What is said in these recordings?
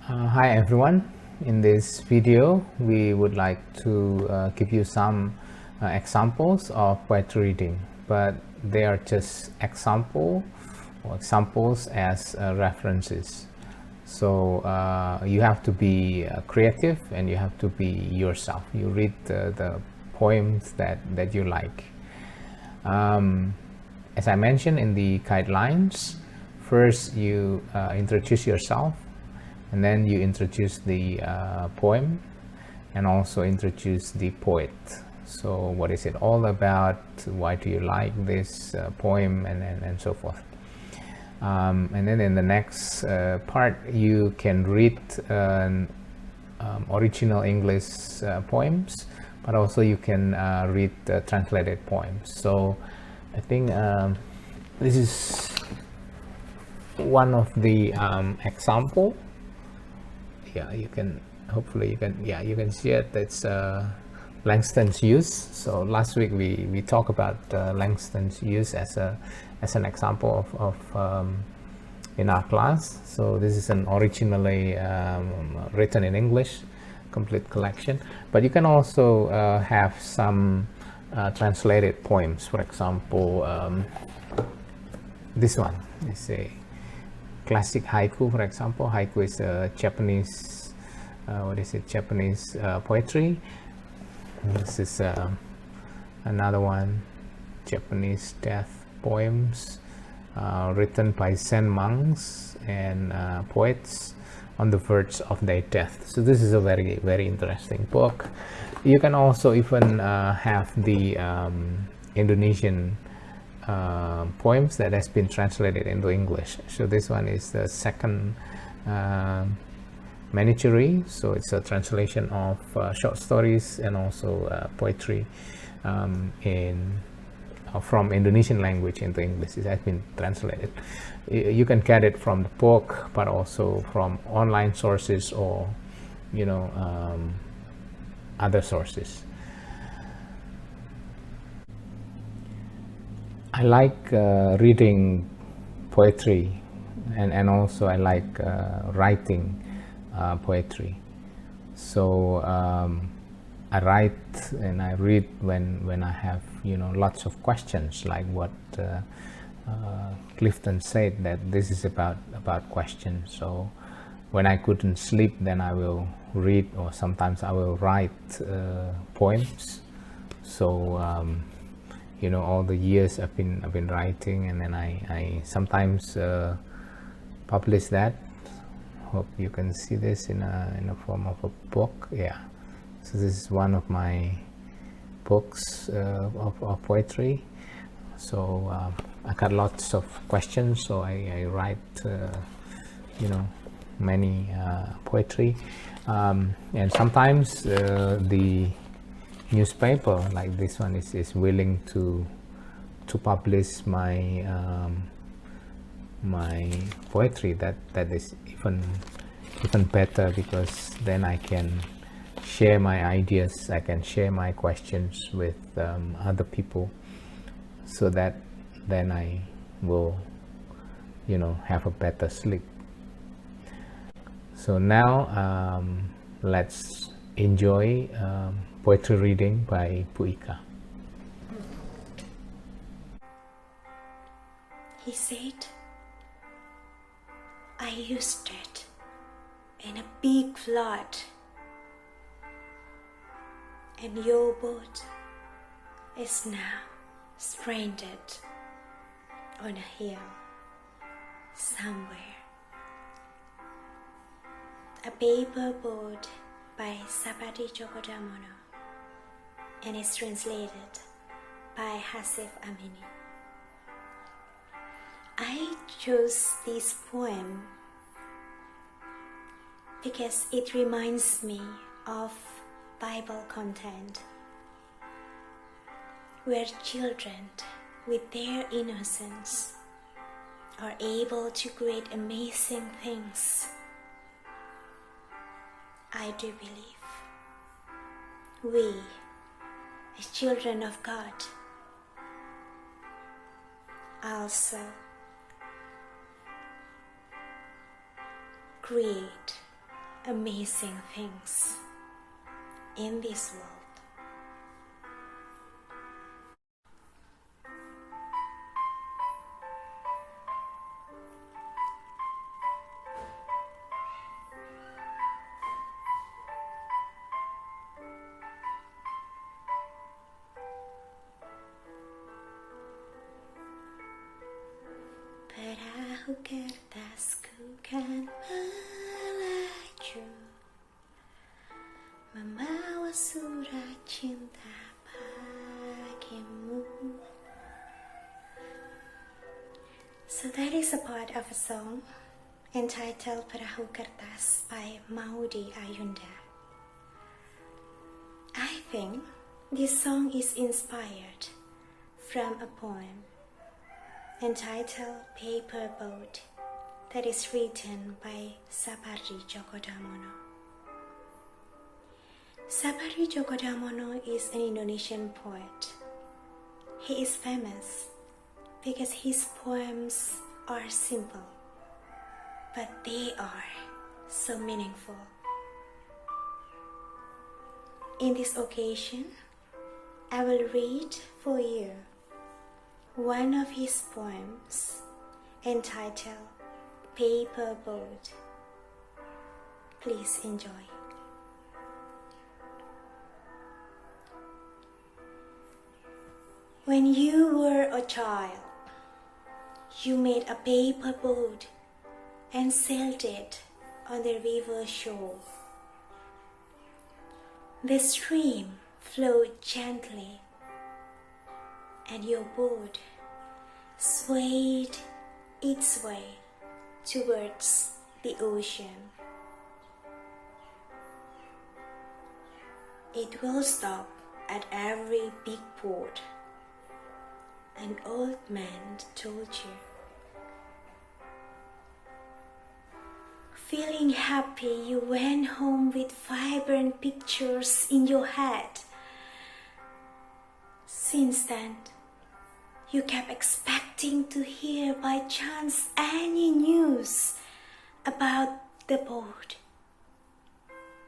Hi everyone. In this video we would like to give you some examples of poetry reading, but they are just examples as references. So you have to be creative and you have to be yourself. You read the poems that you like. As I mentioned in the guidelines, first you introduce yourself, and then you introduce the poem and also introduce the poet. So what is it all about? Why do you like this poem, and so forth. And then in the next part you can read original English poems, but also you can read translated poems. So I think this is one of the example. Yeah, you can, hopefully you can, yeah, you can see it. It's Langston's Hughes. So last week we talked about Langston's Hughes as an example of in our class. So this is an originally written in English complete collection, but you can also have some translated poems. For example, this one is a classic haiku. For example, haiku is a Japanese Japanese poetry. This is another one, Japanese death poems written by Zen monks and poets on the verge of their death. So this is a very, very interesting book. You can also even have the Indonesian poems that has been translated into English. So this one is the second Manituri. So it's a translation of short stories and also poetry from Indonesian language into English. It has been translated. You can get it from the book, but also from online sources or other sources. I like reading poetry, and also I like writing poetry. So I write and I read when I have lots of questions, like what Clifton said, that this is about questions. So when I couldn't sleep, then I will read, or sometimes I will write poems. So all the years I've been writing, and then I sometimes publish that. Hope you can see this in a form of a book. Yeah, so this is one of my books of poetry. So I got lots of questions, so I write many poetry, and sometimes the newspaper like this one is willing to publish my my poetry. That is even better, because then I can share my ideas, I can share my questions with other people, so that then I will have a better sleep. So now let's enjoy poetry reading by Bu Ika. He said, I used it in a big flood, and your boat is now stranded on a hill somewhere. A paper boat by Sapati Chokodamono, and is translated by Hasif Amini. I chose this poem because it reminds me of Bible content, where children with their innocence are able to create amazing things. I do believe we, as children of God, also create amazing things in this world. Perahu kertasku kan melaju, membawa surat cinta bagimu. So that is a part of a song entitled Perahu Kertas by Maudy Ayunda. I think this song is inspired from a poem entitled Paper Boat that is written by Sapardi Djoko Damono. Sapardi Djoko Damono is an Indonesian poet. He is famous because his poems are simple, but they are so meaningful. In this occasion, I will read for you one of his poems entitled Paper Boat. Please enjoy. When you were a child, you made a paper boat and sailed it on the river shore. The stream flowed gently, and your boat swayed its way towards the ocean. It will stop at every big port, an old man told you. Feeling happy, you went home with vibrant pictures in your head. Since then, you kept expecting to hear by chance any news about the boat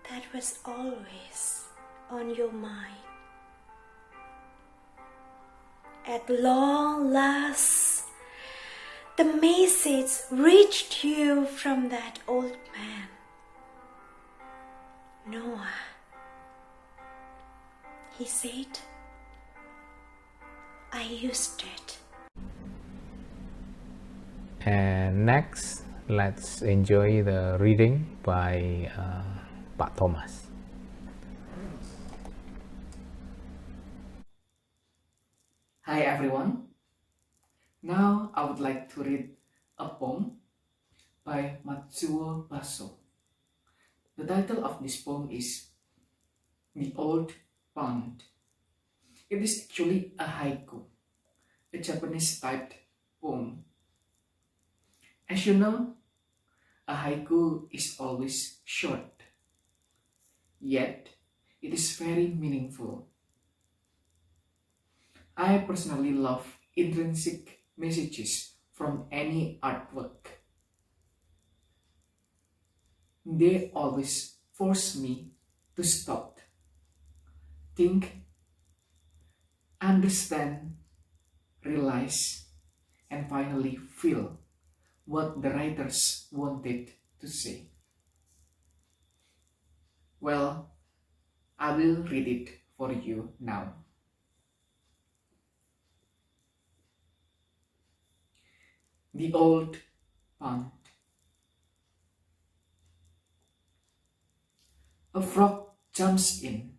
that was always on your mind. At long last, the message reached you from that old man, Noah. He said, I used it. And next, let's enjoy the reading by Pak Thomas. Hi everyone. Now I would like to read a poem by Matsuo Baso. The title of this poem is The Old Pond. It is actually a haiku, a Japanese typed poem. As you know, a haiku is always short, yet it is very meaningful. I personally love intrinsic messages from any artwork. They always force me to stop, think, understand, realize, and finally feel what the writers wanted to say. Well, I will read it for you now. The Old Pond. A frog jumps in.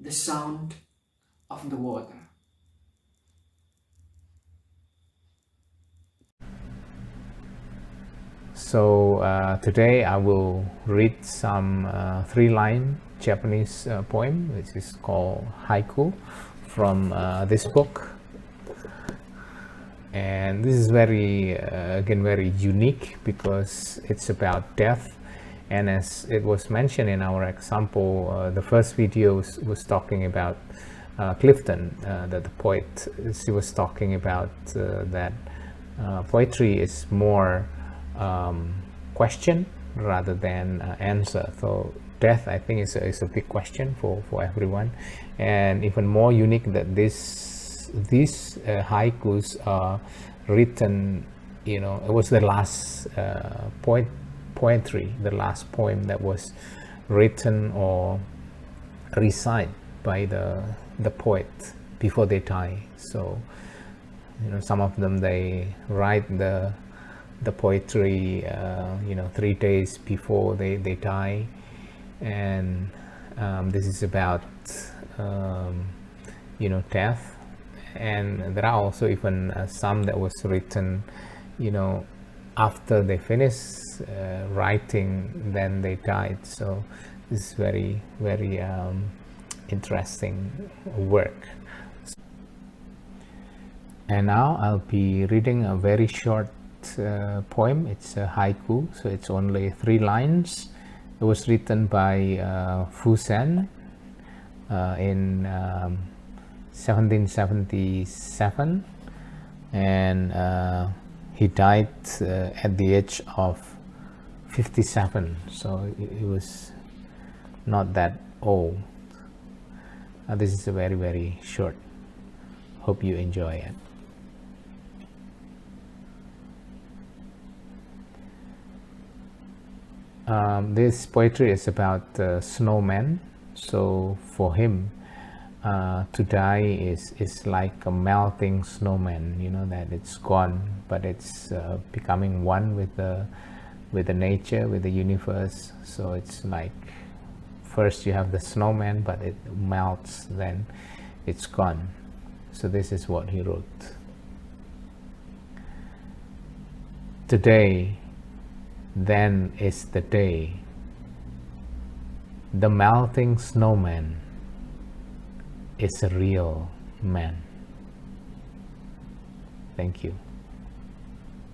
The sound of the water. So today I will read some 3-line Japanese poem, which is called haiku, from this book. And this is very unique because it's about death. And as it was mentioned in our example, the first video was talking about Clifton, the poet. She was talking about that poetry is more question rather than answer. So death, I think, is a big question for everyone, and even more unique that these haikus are written, you know, it was the last poetry, the last poem that was written or recited by the poet before they die. So, you know, some of them, they write the poetry, you know, 3 days before they die, and this is about you know, death. And there are also even some that was written, you know, after they finish writing, then they died. So this is very, very interesting work. And now I'll be reading a very short poem. It's a haiku, so it's only 3 lines. It was written by Fu Sen in 1777, and he died at the age of 57, so he was not that old. This is a very, very short. Hope you enjoy it. This poetry is about snowman. So for him, to die is like a melting snowman, you know, that it's gone, but it's becoming one with the nature, with the universe. So it's like, first you have the snowman, but it melts, then it's gone. So this is what he wrote. Today, then is the day. The melting snowman is a real man. Thank you.